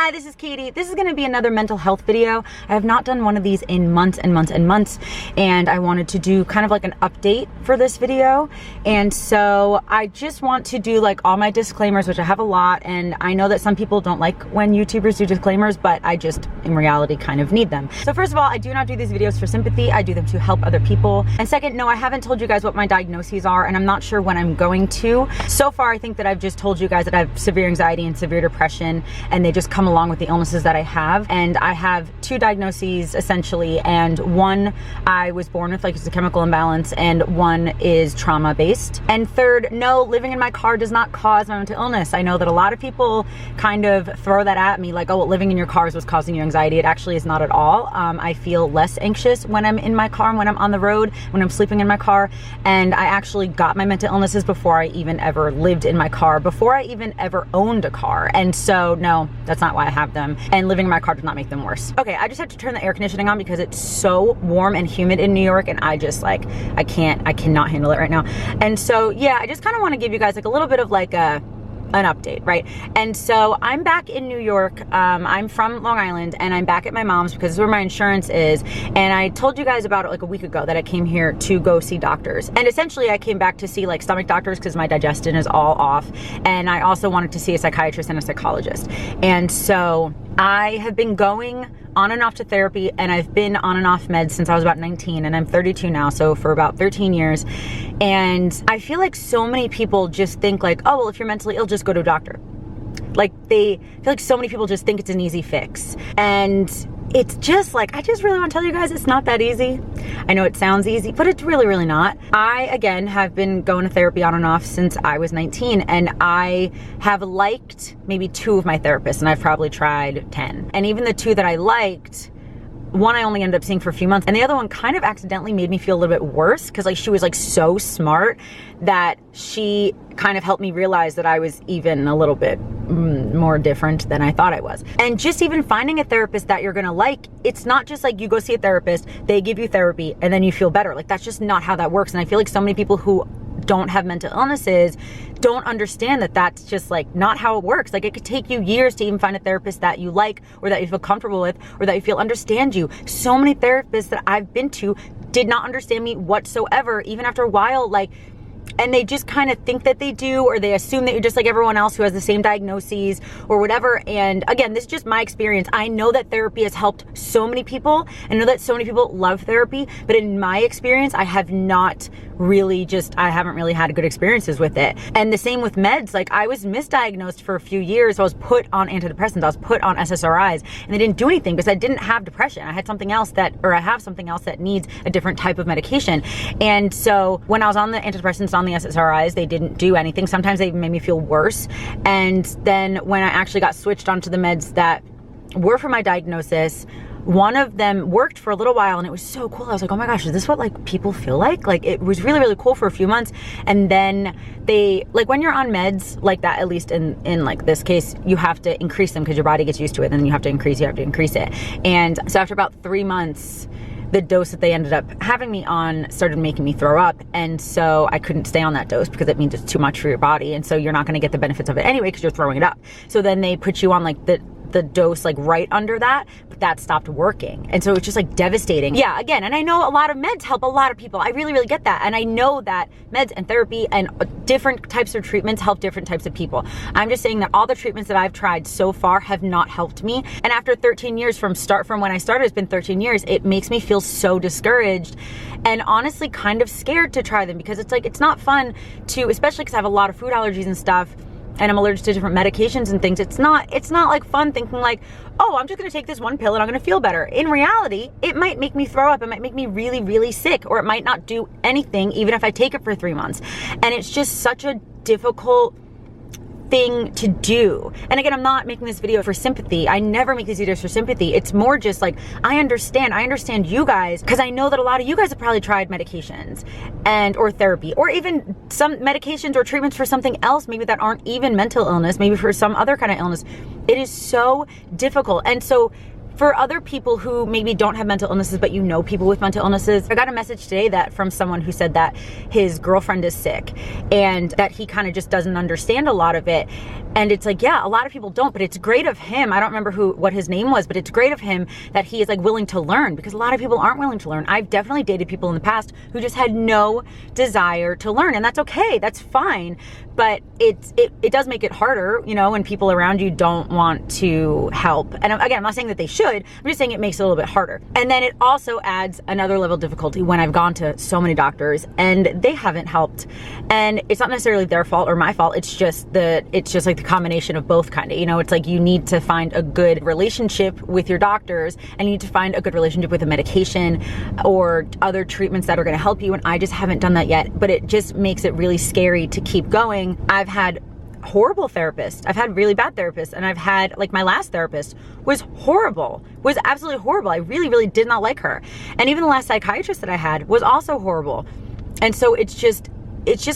Hi, this is Katie. This is going to be another mental health video. I have not done one of these in months and months and months, and I wanted to do kind of like an update for this video. And so I just want to do like all my disclaimers, which I have a lot, and I know that some people don't like when YouTubers do disclaimers, but I just in reality kind of need them. So first of all, I do not do these videos for sympathy. I do them to help other people. And second, no, I haven't told you guys what my diagnoses are, and I'm not sure when I'm going to. So far, I think that I've just told you guys that I have severe anxiety and severe depression, and they just come along with the illnesses that I have. And I have two diagnoses essentially, and one I was born with, like it's a chemical imbalance, and one is trauma based. And third, no, living in my car does not cause my mental illness. I know that a lot of people kind of throw that at me like, oh, well, living in your car is what's causing you anxiety. It actually is not at all. I feel less anxious when I'm in my car and when I'm on the road, when I'm sleeping in my car. And I actually got my mental illnesses before I even ever lived in my car, before I even ever owned a car. And so no, that's not why I have them, and living in my car does not make them worse. Okay, I just have to turn the air conditioning on because it's so warm and humid in New York, and I just like, I cannot handle it right now. And so yeah, I just kind of want to give you guys like a little bit of like an update, right? And so I'm back in New York. I'm from Long Island, and I'm back at my mom's because this is where my insurance is. And I told you guys about it like a week ago that I came here to go see doctors. And essentially I came back to see like stomach doctors because my digestion is all off. And I also wanted to see a psychiatrist and a psychologist. And so I have been going on and off to therapy, and I've been on and off meds since I was about 19, and I'm 32 now, so for about 13 years. And I feel like so many people just think like, oh, well, if you're mentally ill, just go to a doctor. Like, they feel like so many people just think it's an easy fix. And it's just like, I just really want to tell you guys it's not that easy. I know it sounds easy, but it's really, really not. I, again, have been going to therapy on and off since I was 19, and I have liked maybe 2 of my therapists, and I've probably tried 10. And even the 2 that I liked, one I only ended up seeing for a few months, and the other one kind of accidentally made me feel a little bit worse because like she was like so smart that she kind of helped me realize that I was even a little bit more different than I thought I was. And just even finding a therapist that you're gonna like, it's not just like you go see a therapist, they give you therapy, and then you feel better. Like, that's just not how that works. And I feel like so many people who don't have mental illnesses don't understand that that's just like not how it works. Like, it could take you years to even find a therapist that you like, or that you feel comfortable with, or that you feel understand you. So many therapists that I've been to did not understand me whatsoever, even after a while, like, and they just kind of think that they do, or they assume that you're just like everyone else who has the same diagnoses or whatever. And again, this is just my experience. I know that therapy has helped so many people. I know that so many people love therapy, but in my experience, I haven't really had good experiences with it. And the same with meds. Like, I was misdiagnosed for a few years. I was put on antidepressants. I was put on SSRIs, and they didn't do anything because I didn't have depression. I had something else I have something else that needs a different type of medication. And so when I was on the antidepressants, on the SSRIs, they didn't do anything. Sometimes they made me feel worse. And then when I actually got switched onto the meds that were for my diagnosis, one of them worked for a little while, and it was so cool. I was like, oh my gosh, is this what like people feel like? Like, it was really, really cool for a few months. And then they, like, when you're on meds like that, at least in like this case, you have to increase them because your body gets used to it, and then you have to increase it. And so after about 3 months, the dose that they ended up having me on started making me throw up. And so I couldn't stay on that dose because it means it's too much for your body. And so you're not going to get the benefits of it anyway because you're throwing it up. So then they put you on like the dose like right under that, but that stopped working. And so it's just like devastating. Yeah, again, and I know a lot of meds help a lot of people. I really, really get that. And I know that meds and therapy and different types of treatments help different types of people. I'm just saying that all the treatments that I've tried so far have not helped me. And after 13 years from when I started, it's been 13 years, it makes me feel so discouraged and honestly kind of scared to try them, because it's like, it's not fun to, especially because I have a lot of food allergies and stuff, and I'm allergic to different medications and things. It's not like fun thinking like, oh, I'm just gonna take this one pill and I'm gonna feel better. In reality, it might make me throw up. It might make me really, really sick, or it might not do anything even if I take it for 3 months. And it's just such a difficult thing to do. And again, I'm not making this video for sympathy. I never make these videos for sympathy. It's more just like, I understand you guys, because I know that a lot of you guys have probably tried medications or therapy, or even some medications or treatments for something else, maybe that aren't even mental illness, maybe for some other kind of illness. It is so difficult. And so for other people who maybe don't have mental illnesses, but you know people with mental illnesses, I got a message today that from someone who said that his girlfriend is sick and that he kind of just doesn't understand a lot of it. And it's like, yeah, a lot of people don't, but it's great of him. I don't remember what his name was, but it's great of him that he is like willing to learn, because a lot of people aren't willing to learn. I've definitely dated people in the past who just had no desire to learn, and that's okay, that's fine. But it does make it harder, you know, when people around you don't want to help. And again, I'm not saying that they should, I'm just saying it makes it a little bit harder. And then it also adds another level of difficulty when I've gone to so many doctors and they haven't helped. And it's not necessarily their fault or my fault, it's just like the combination of both, kind of, you know. It's like you need to find a good relationship with your doctors, and you need to find a good relationship with a medication or other treatments that are going to help you, and I just haven't done that yet. But it just makes it really scary to keep going. I've had horrible therapists, I've had really bad therapists, and I've had, like, my last therapist was horrible, was absolutely horrible. I really did not like her. And even the last psychiatrist that I had was also horrible. And so it's just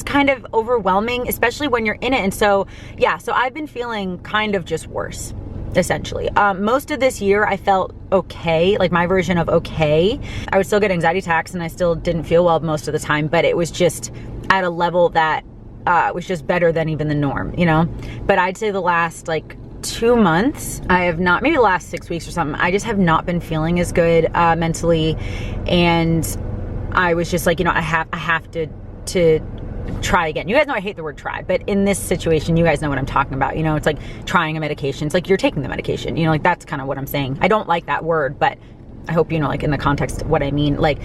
kind of overwhelming, especially when you're in it. And so, yeah, so I've been feeling kind of just worse, essentially. Most of this year I felt okay, like my version of okay. I would still get anxiety attacks and I still didn't feel well most of the time, but it was just at a level that was just better than even the norm, you know? But I'd say the last like 2 months, I have not, maybe the last 6 weeks or something, I just have not been feeling as good mentally. And I was just like, you know, I have to try again. You guys know I hate the word try, but in this situation, you guys know what I'm talking about. You know, it's like trying a medication. It's like you're taking the medication, you know, like that's kind of what I'm saying. I don't like that word, but I hope you know, like in the context what I mean. Like,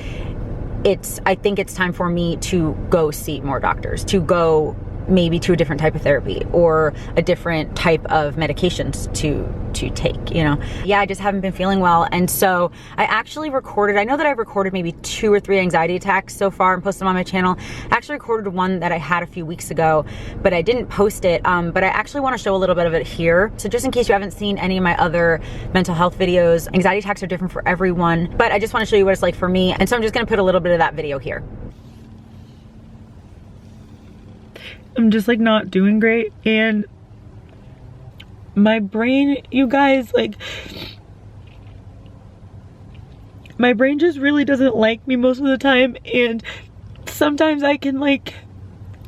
I think it's time for me to go see more doctors, to go maybe to a different type of therapy or a different type of medications to take, you know? Yeah, I just haven't been feeling well. And so I actually recorded, I know that I've recorded maybe 2 or 3 anxiety attacks so far and posted them on my channel. I actually recorded one that I had a few weeks ago, but I didn't post it. But I actually want to show a little bit of it here. So just in case you haven't seen any of my other mental health videos, anxiety attacks are different for everyone, but I just want to show you what it's like for me. And so I'm just going to put a little bit of that video here. I'm just like not doing great, and my brain, you guys, like my brain just really doesn't like me most of the time, and sometimes I can like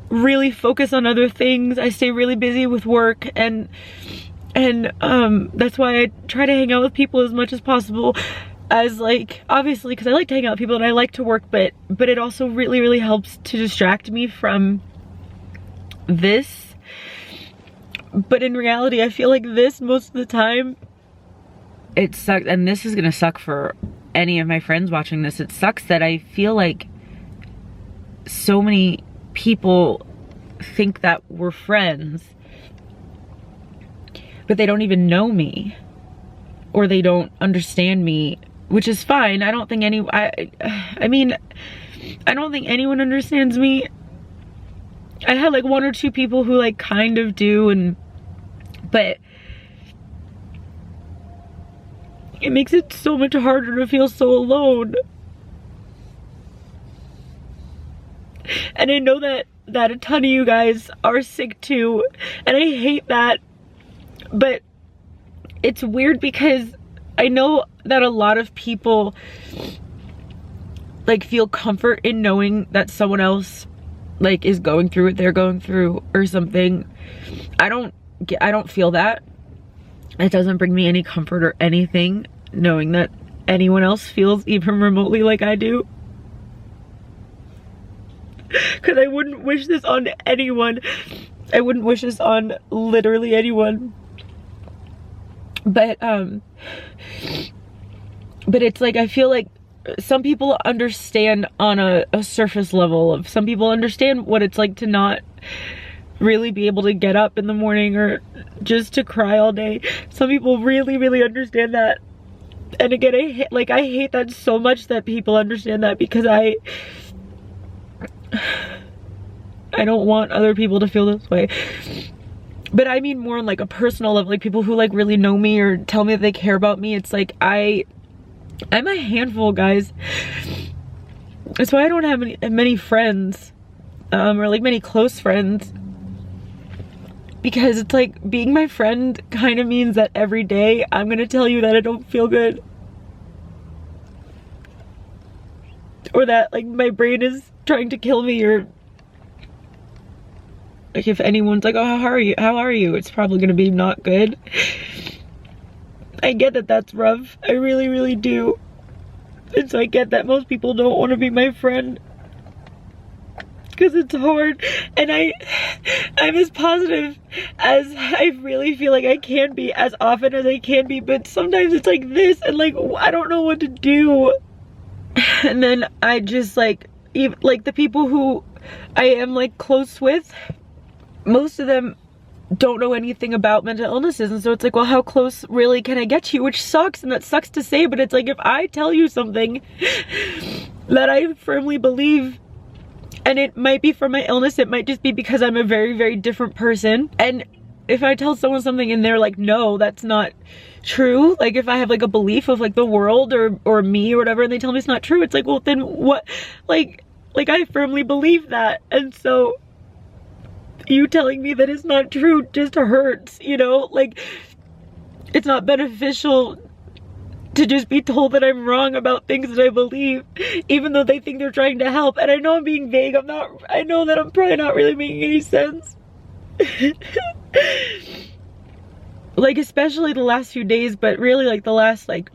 really focus on other things. I stay really busy with work, and that's why I try to hang out with people as much as possible, as like, obviously, because I like to hang out with people and I like to work, but it also really helps to distract me from this. But in reality, I feel like this most of the time, it sucks. And this is gonna suck for any of my friends watching this. It sucks that I feel like so many people think that we're friends, but they don't even know me, or they don't understand me, which is fine. I don't think I mean, I don't think anyone understands me. I had like 1 or 2 people who like kind of do, but it makes it so much harder to feel so alone. And I know that a ton of you guys are sick too, and I hate that, but it's weird because I know that a lot of people like feel comfort in knowing that someone else like is going through what they're going through or something. I don't feel that. It doesn't bring me any comfort or anything knowing that anyone else feels even remotely like I do. Because I wouldn't wish this on anyone. I wouldn't wish this on literally anyone. But it's like, I feel like some people understand on a surface level of, some people understand what it's like to not really be able to get up in the morning or just to cry all day. Some people really understand that. And again, I hate that so much that people understand that, because I don't want other people to feel this way. But I mean more on like a personal level, like people who like really know me or tell me that they care about me. It's like I'm a handful, guys. That's why I don't have many friends, or like many close friends. because it's like being my friend kind of means that every day I'm gonna tell you that I don't feel good. Or that like my brain is trying to kill me, or like if anyone's like, oh, how are you? It's probably gonna be not good. I get that that's rough. I really, really do. And so I get that most people don't want to be my friend because it's hard. And I'm as positive as I really feel like I can be, as often as I can be, but sometimes it's like this and like I don't know what to do. And then I just like, even like the people who I am like close with, most of them don't know anything about mental illnesses, and so it's like, well, how close really can I get to you? Which sucks, and that sucks to say, but it's like, if I tell you something that I firmly believe, and it might be from my illness, it might just be because I'm a very, very different person, and if I tell someone something and they're like, no, that's not true, like if I have like a belief of like the world or me or whatever, and they tell me it's not true, it's like, well, then what? Like I firmly believe that, and so you telling me that it's not true just hurts, you know? Like, it's not beneficial to just be told that I'm wrong about things that I believe, even though they think they're trying to help. And I know I'm being vague, I know that I'm probably not really making any sense. Like, especially the last few days, but really like the last like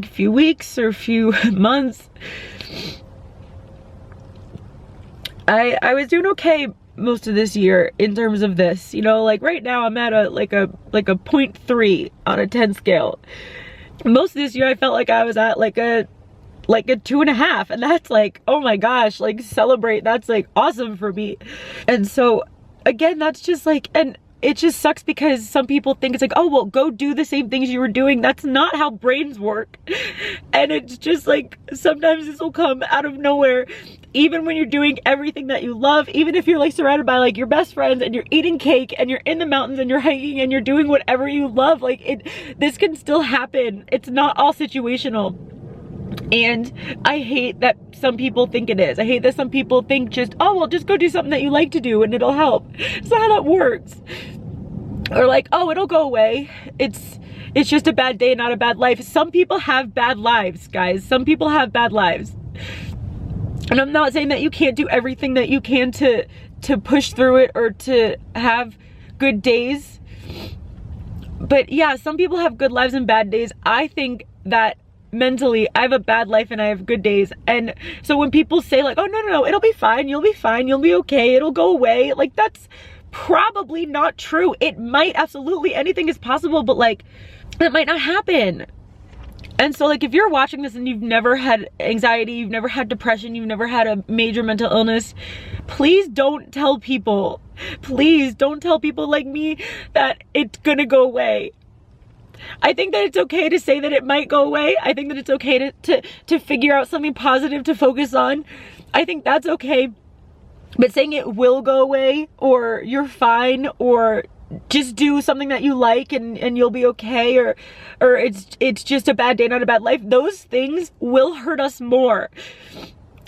few weeks or few months, I was doing okay most of this year in terms of this, you know, like right now I'm at a 0.3 on a 10 scale. Most of this year I felt like I was at like a 2.5, and that's like, oh my gosh, like celebrate, that's like awesome for me. And so again, that's just like, and it just sucks because some people think it's like, oh, well, go do the same things you were doing. That's not how brains work. And it's just like, sometimes this will come out of nowhere, even when you're doing everything that you love, even if you're like surrounded by like your best friends and you're eating cake and you're in the mountains and you're hiking and you're doing whatever you love, like this can still happen. It's not all situational. And I hate that some people think it is. I hate that some people think just, oh, well, just go do something that you like to do and it'll help. It's not how that works. Or like, oh, it'll go away. It's just a bad day, not a bad life. Some people have bad lives, guys. Some people have bad lives. And I'm not saying that you can't do everything that you can to push through it or to have good days. But yeah, some people have good lives and bad days. I think that mentally I have a bad life and I have good days. And so when people say like, oh, no, it'll be fine, you'll be fine, you'll be okay, it'll go away, like that's probably not true. It might, absolutely, anything is possible, but like that might not happen. And so like if you're watching this and you've never had anxiety, you've never had depression, you've never had a major mental illness, please don't tell people, please don't tell people like me that it's gonna go away. I think that it's okay to say that it might go away. I think that it's okay to figure out something positive to focus on. I think that's okay. But saying it will go away, or you're fine, or just do something that you like and you'll be okay, or it's just a bad day, not a bad life, those things will hurt us more.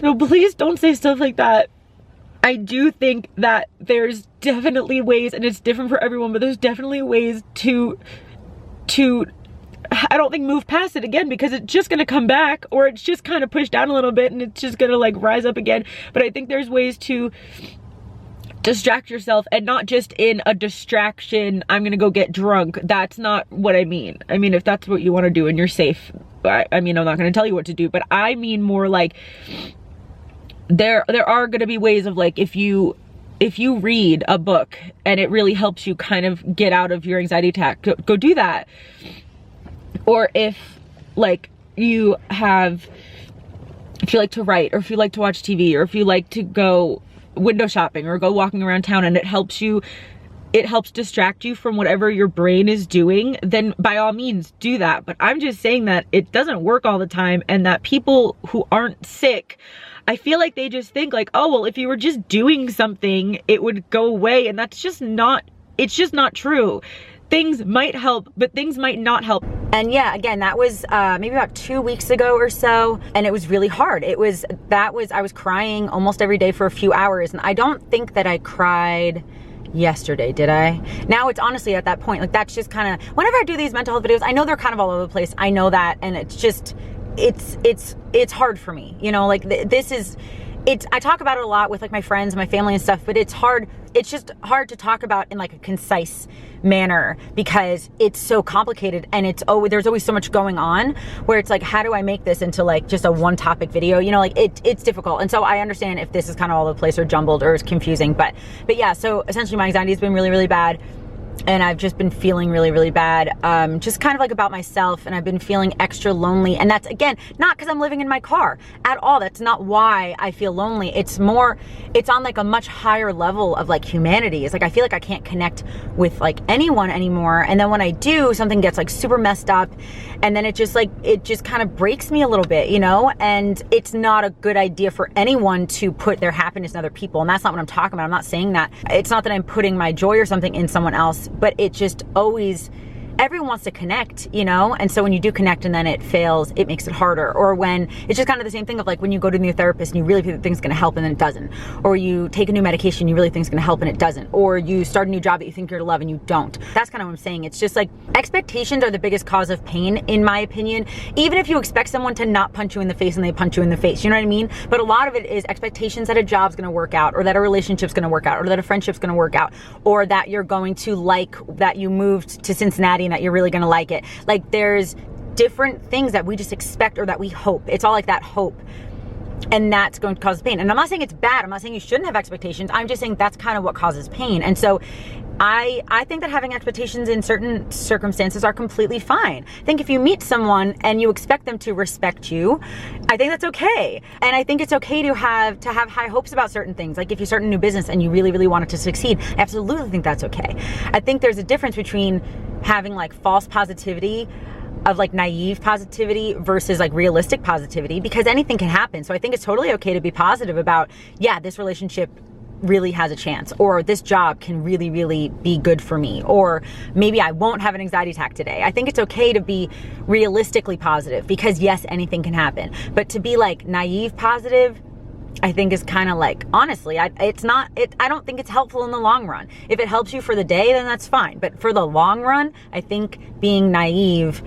So please don't say stuff like that. I do think that there's definitely ways, and it's different for everyone, but there's definitely ways to I don't think move past it again, because it's just gonna come back, or it's just kind of pushed down a little bit and it's just gonna like rise up again. But I think there's ways to distract yourself, and not just in a distraction, I'm gonna go get drunk. That's not what I mean. I mean, if that's what you want to do and you're safe, I mean, I'm not gonna tell you what to do, but I mean more like there are gonna be ways of like, if you read a book and it really helps you kind of get out of your anxiety attack, go do that. Or if like if you like to write, or if you like to watch TV, or if you like to go window shopping or go walking around town and it helps distract you from whatever your brain is doing, then by all means do that. But I'm just saying that it doesn't work all the time, and that people who aren't sick, I feel like they just think like, oh, well, if you were just doing something, it would go away. And that's just not, it's just not true. Things might help, but things might not help. And yeah, again, that was maybe about 2 weeks ago or so, and it was really hard. I was crying almost every day for a few hours, and I don't think that I cried yesterday, did I? Now it's honestly at that point, like that's just kind of, whenever I do these mental health videos, I know they're kind of all over the place. I know that, and it's just, it's hard for me, you know, like I talk about it a lot with like my friends and my family and stuff, but it's hard. It's just hard to talk about in like a concise manner because it's so complicated, and there's always so much going on where it's like, how do I make this into like just a one topic video? You know, like it's difficult. And so I understand if this is kind of all over the place or jumbled or is confusing, but yeah, so essentially my anxiety has been really, really bad. And I've just been feeling really, really bad, just kind of like about myself, and I've been feeling extra lonely. And that's, again, not because I'm living in my car at all. That's not why I feel lonely. It's on like a much higher level of like humanity. It's like I feel like I can't connect with like anyone anymore. And then when I do, something gets like super messed up, and then it just kind of breaks me a little bit, you know? And it's not a good idea for anyone to put their happiness in other people. And that's not what I'm talking about. I'm not saying that. It's not that I'm putting my joy or something in someone else, but it just always, everyone wants to connect, you know? And so when you do connect and then it fails, it makes it harder. Or when it's just kind of the same thing of like when you go to a new therapist and you really think it's gonna help and then it doesn't. Or you take a new medication, you really think it's gonna help and it doesn't. Or you start a new job that you think you're gonna love and you don't. That's kind of what I'm saying. It's just like expectations are the biggest cause of pain, in my opinion. Even if you expect someone to not punch you in the face and they punch you in the face, you know what I mean? But a lot of it is expectations that a job's gonna work out, or that a relationship's gonna work out, or that a friendship's gonna work out, or that you're going to like that you moved to Cincinnati and that you're really gonna like it. Like there's different things that we just expect or that we hope. It's all like that hope. And that's going to cause pain. And I'm not saying it's bad. I'm not saying you shouldn't have expectations. I'm just saying that's kind of what causes pain. And so I think that having expectations in certain circumstances are completely fine. I think if you meet someone and you expect them to respect you, I think that's okay. And I think it's okay to have high hopes about certain things. Like if you start a new business and you really, really want it to succeed, I absolutely think that's okay. I think there's a difference between having like false positivity of like naive positivity versus like realistic positivity, because anything can happen. So I think it's totally okay to be positive about, yeah, this relationship really has a chance, or this job can really, really be good for me, or maybe I won't have an anxiety attack today. I think it's okay to be realistically positive because yes, anything can happen. But to be like naive positive, I think is kind of like, honestly, I don't think it's helpful in the long run. If it helps you for the day, then that's fine. But for the long run, I think being naive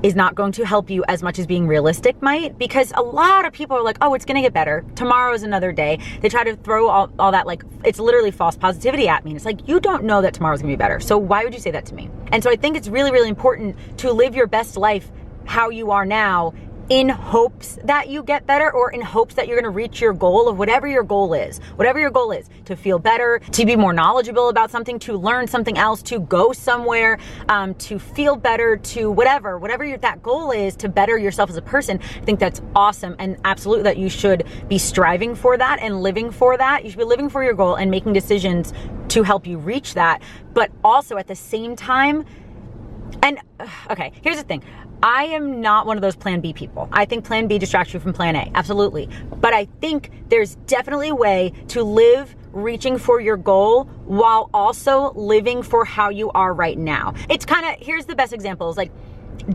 is not going to help you as much as being realistic might, because a lot of people are like, oh, it's gonna get better. Tomorrow is another day. They try to throw all that, like, it's literally false positivity at me. And it's like, you don't know that tomorrow's gonna be better. So why would you say that to me? And so I think it's really, really important to live your best life how you are now, in hopes that you get better, or in hopes that you're gonna reach your goal of whatever your goal is. Whatever your goal is, to feel better, to be more knowledgeable about something, to learn something else, to go somewhere, to feel better, to whatever that goal is, to better yourself as a person. I think that's awesome, and absolutely that you should be striving for that and living for that. You should be living for your goal and making decisions to help you reach that. But also at the same time, and okay, here's the thing. I am not one of those plan B people. I think plan B distracts you from plan A, absolutely. But I think there's definitely a way to live reaching for your goal while also living for how you are right now. It's kind of, here's the best example, is like,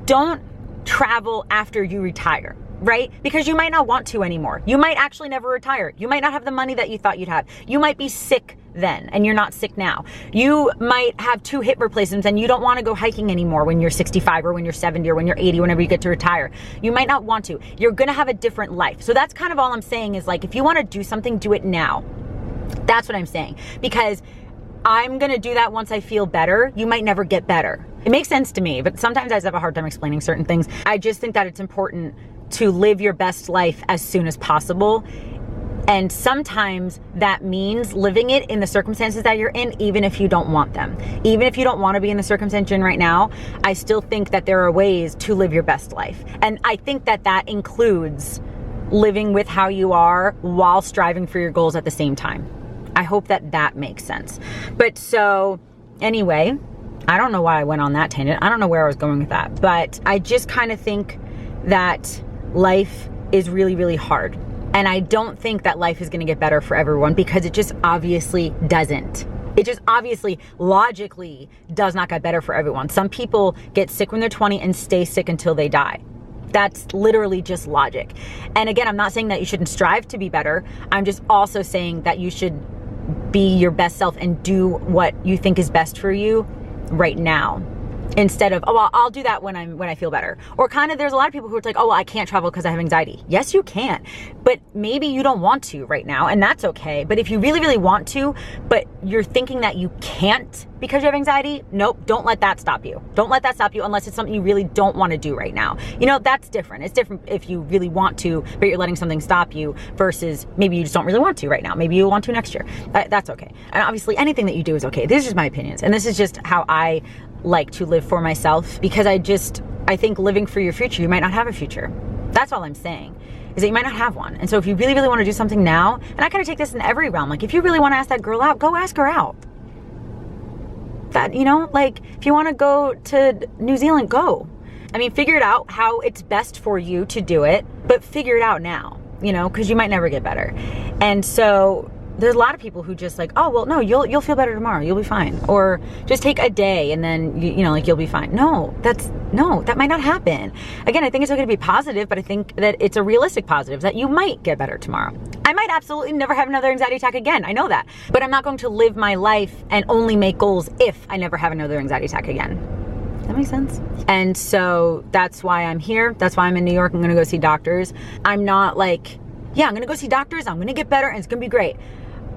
don't travel after you retire, right? Because you might not want to anymore. You might actually never retire. You might not have the money that you thought you'd have. You might be sick then, and you're not sick now. You might have 2 hip replacements and you don't want to go hiking anymore when you're 65 or when you're 70 or when you're 80, whenever you get to retire. You might not want to. You're going to have a different life. So that's kind of all I'm saying, is like, if you want to do something, do it now. That's what I'm saying. Because I'm going to do that once I feel better. You might never get better. It makes sense to me, but sometimes I just have a hard time explaining certain things. I just think that it's important to live your best life as soon as possible. And sometimes that means living it in the circumstances that you're in, even if you don't want them. Even if you don't want to be in the circumstance you're in right now, I still think that there are ways to live your best life. And I think that that includes living with how you are while striving for your goals at the same time. I hope that that makes sense. But so anyway, I don't know why I went on that tangent. I don't know where I was going with that, but I just kind of think that life is really, really hard. And I don't think that life is gonna get better for everyone, because it just obviously doesn't. It just obviously, logically, does not get better for everyone. Some people get sick when they're 20 and stay sick until they die. That's literally just logic. And again, I'm not saying that you shouldn't strive to be better. I'm just also saying that you should be your best self and do what you think is best for you right now. Instead of, oh, well, I'll do that when I feel better. Or kind of, there's a lot of people who are like, oh, well, I can't travel because I have anxiety. Yes, you can, but maybe you don't want to right now, and that's okay. But if you really, really want to, but you're thinking that you can't because you have anxiety, nope, don't let that stop you. Don't let that stop you unless it's something you really don't want to do right now. You know, that's different. It's different if you really want to, but you're letting something stop you versus maybe you just don't really want to right now. Maybe you'll want to next year. That's okay. And obviously anything that you do is okay. This is just my opinions. And this is just how I like to live for myself, because I think living for your future, you might not have a future. That's all I'm saying, is that you might not have one. And so if you really, really want to do something now, and I kind of take this in every realm, like if you really want to ask that girl out, go ask her out. That, you know, like if you want to go to New Zealand, go. I mean, figure it out how it's best for you to do it, but figure it out now, you know, because you might never get better. And so there's a lot of people who just like, oh, well, no, you'll feel better tomorrow. You'll be fine. Or just take a day and then, you know, like you'll be fine. No, that might not happen. Again, I think it's okay to be positive, but I think that it's a realistic positive that you might get better tomorrow. I might absolutely never have another anxiety attack again. I know that. But I'm not going to live my life and only make goals if I never have another anxiety attack again. Does that make sense? And so that's why I'm here. That's why I'm in New York. I'm going to go see doctors. I'm not like, yeah, I'm going to go see doctors. I'm going to get better and it's going to be great.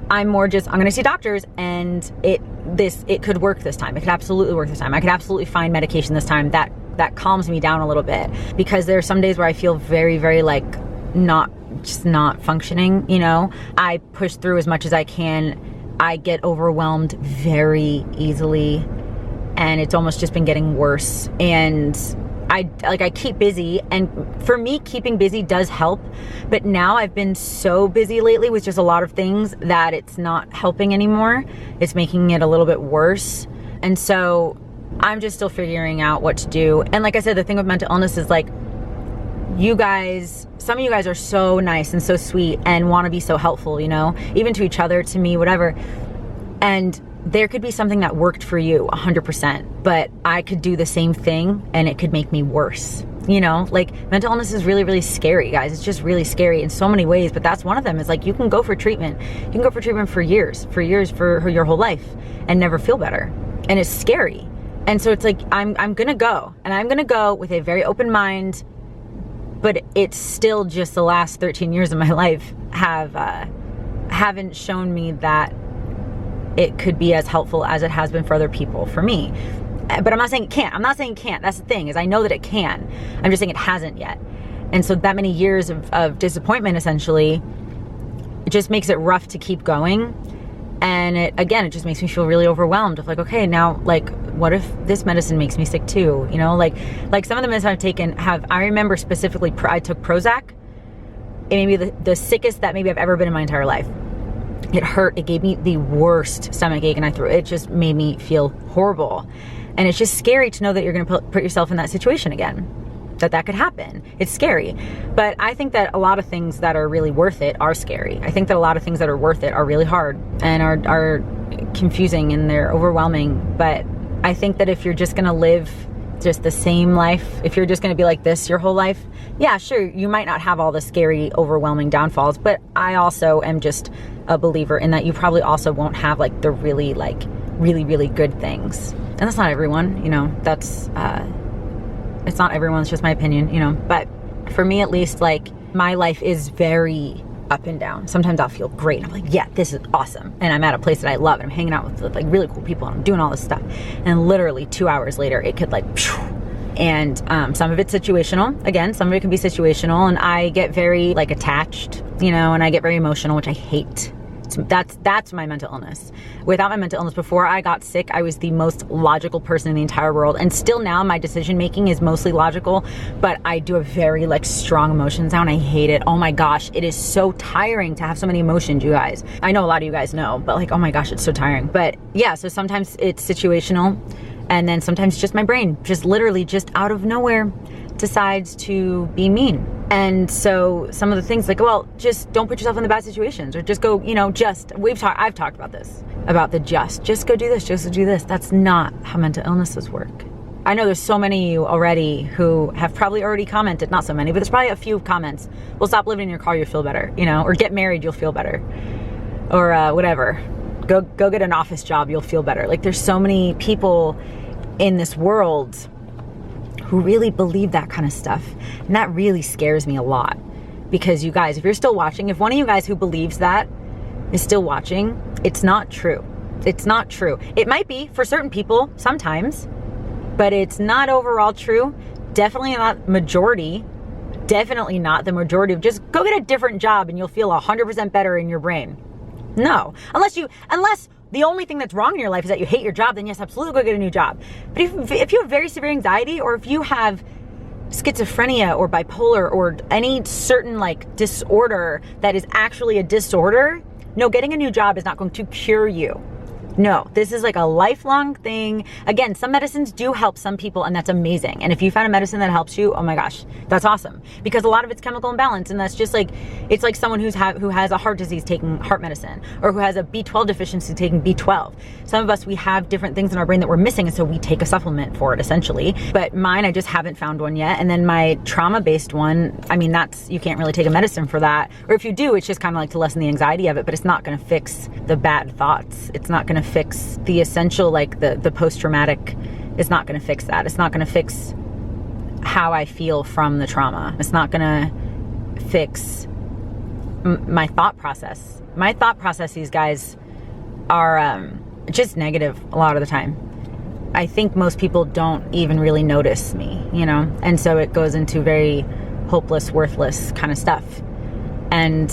I'm more just, I'm going to see doctors and it could work this time. It could absolutely work this time. I could absolutely find medication this time that calms me down a little bit, because there are some days where I feel very, very like not functioning, you know. I push through as much as I can. I get overwhelmed very easily and it's almost just been getting worse. And I keep busy, and for me, keeping busy does help, but now I've been so busy lately with just a lot of things that it's not helping anymore. It's making it a little bit worse. And so I'm just still figuring out what to do. And like I said, the thing with mental illness is like, you guys, some of you guys are so nice and so sweet and want to be so helpful, you know, even to each other, to me, whatever. And there could be something that worked for you 100%, but I could do the same thing and it could make me worse. You know, like mental illness is really, really scary, guys. It's just really scary in so many ways, but that's one of them. Is like, you can go for treatment. You can go for treatment for years, for your whole life and never feel better. And it's scary. And so it's like, I'm going to go, and I'm going to go with a very open mind, but it's still just the last 13 years of my life haven't shown me that it could be as helpful as it has been for other people, for me. But I'm not saying it can't. I'm not saying it can't. That's the thing, is I know that it can. I'm just saying it hasn't yet. And so that many years of disappointment, essentially, it just makes it rough to keep going. And it just makes me feel really overwhelmed of like, okay, now, like, what if this medicine makes me sick too? You know, like some of the medicine I've taken I remember specifically, I took Prozac. It made me the sickest that maybe I've ever been in my entire life. It hurt. It gave me the worst stomach ache, and it just made me feel horrible. And it's just scary to know that you're going to put yourself in that situation again, that could happen. It's scary. But I think that a lot of things that are really worth it are scary. I think that a lot of things that are worth it are really hard and are confusing, and they're overwhelming. But I think that if you're just going to live just the same life, if you're just going to be like this your whole life, yeah, sure, you might not have all the scary, overwhelming downfalls, but I also am just a believer in that you probably also won't have like the really, really good things. And that's not everyone, you know, it's not everyone, it's just my opinion, you know. But for me, at least, like, my life is very up and down. Sometimes I'll feel great, and I'm like, yeah, this is awesome, and I'm at a place that I love, and I'm hanging out with like really cool people, and I'm doing all this stuff, and literally 2 hours later it could like and some of it's situational. Again, some of it can be situational, and I get very like attached, you know, and I get very emotional, which I hate. That's my mental illness. Without my mental illness, before I got sick, I was the most logical person in the entire world. And still now, my decision making is mostly logical, but I do have very like strong emotions now, and I hate it. Oh my gosh, it is so tiring to have so many emotions, you guys. I know a lot of you guys know, but like, oh my gosh, it's so tiring. But yeah, so sometimes it's situational, and then sometimes just my brain, just literally just out of nowhere, decides to be mean. And so some of the things like, well, just don't put yourself in the bad situations, or just go, you know, I've talked about this, about just go do this, just do this. That's not how mental illnesses work. I know there's so many of you already who have probably already commented, not so many, but there's probably a few comments. Well, stop living in your car, you'll feel better, you know, or get married, you'll feel better, or whatever. go get an office job, you'll feel better. Like, there's so many people in this world who really believe that kind of stuff. And that really scares me a lot. Because you guys, if you're still watching, if one of you guys who believes that is still watching, it's not true. It's not true. It might be for certain people sometimes, but it's not overall true. Definitely not majority. Definitely not the majority of just go get a different job and you'll feel 100% better in your brain. No, unless the only thing that's wrong in your life is that you hate your job, then yes, absolutely go get a new job. But if you have very severe anxiety, or if you have schizophrenia or bipolar or any certain like disorder that is actually a disorder, no, getting a new job is not going to cure you. No, this is like a lifelong thing. Again, some medicines do help some people, and that's amazing. And if you found a medicine that helps you, oh my gosh, that's awesome. Because a lot of it's chemical imbalance, and that's just like, it's like someone who has a heart disease taking heart medicine, or who has a B12 deficiency taking B12. Some of us, we have different things in our brain that we're missing, and so we take a supplement for it, essentially. But mine, I just haven't found one yet. And then my trauma-based one, I mean, that's, you can't really take a medicine for that. Or if you do, it's just kind of like to lessen the anxiety of it, but it's not gonna fix the bad thoughts. It's not gonna fix the essential, like the post-traumatic. It's not going to fix that. It's not going to fix how I feel from the trauma. It's not going to fix my thought process. My thought processes, guys, are just negative a lot of the time. I think most people don't even really notice me, you know? And so it goes into very hopeless, worthless kind of stuff. And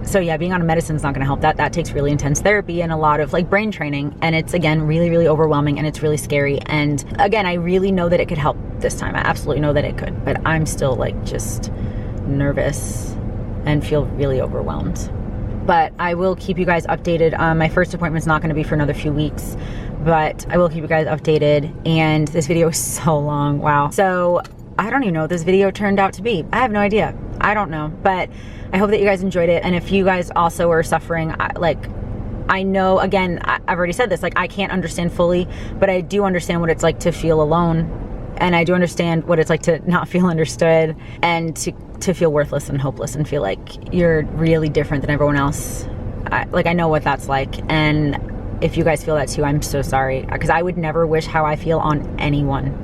so yeah, being on a medicine is not going to help that. That takes really intense therapy and a lot of like brain training. And it's, again, really, really overwhelming, and it's really scary. And again, I really know that it could help this time. I absolutely know that it could, but I'm still like just nervous and feel really overwhelmed. But I will keep you guys updated. My first appointment's not going to be for another few weeks, but I will keep you guys updated. And this video is so long. Wow. So I don't even know what this video turned out to be. I have no idea. I don't know, but I hope that you guys enjoyed it. And if you guys also are suffering, I know, again, I've already said this, like, I can't understand fully, but I do understand what it's like to feel alone. And I do understand what it's like to not feel understood, and to feel worthless and hopeless and feel like you're really different than everyone else. I know what that's like. And if you guys feel that too, I'm so sorry, because I would never wish how I feel on anyone.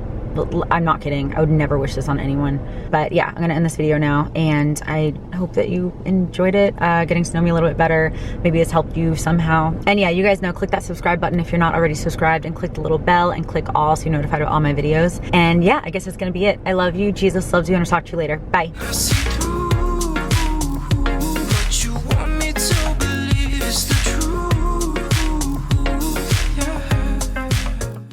I'm not kidding. I would never wish this on anyone. But yeah, I'm going to end this video now, and I hope that you enjoyed it, getting to know me a little bit better. Maybe it's helped you somehow. And yeah, you guys know, click that subscribe button if you're not already subscribed, and click the little bell and click all so you're notified of all my videos. And yeah, I guess that's going to be it. I love you. Jesus loves you, and I'll talk to you later. Bye.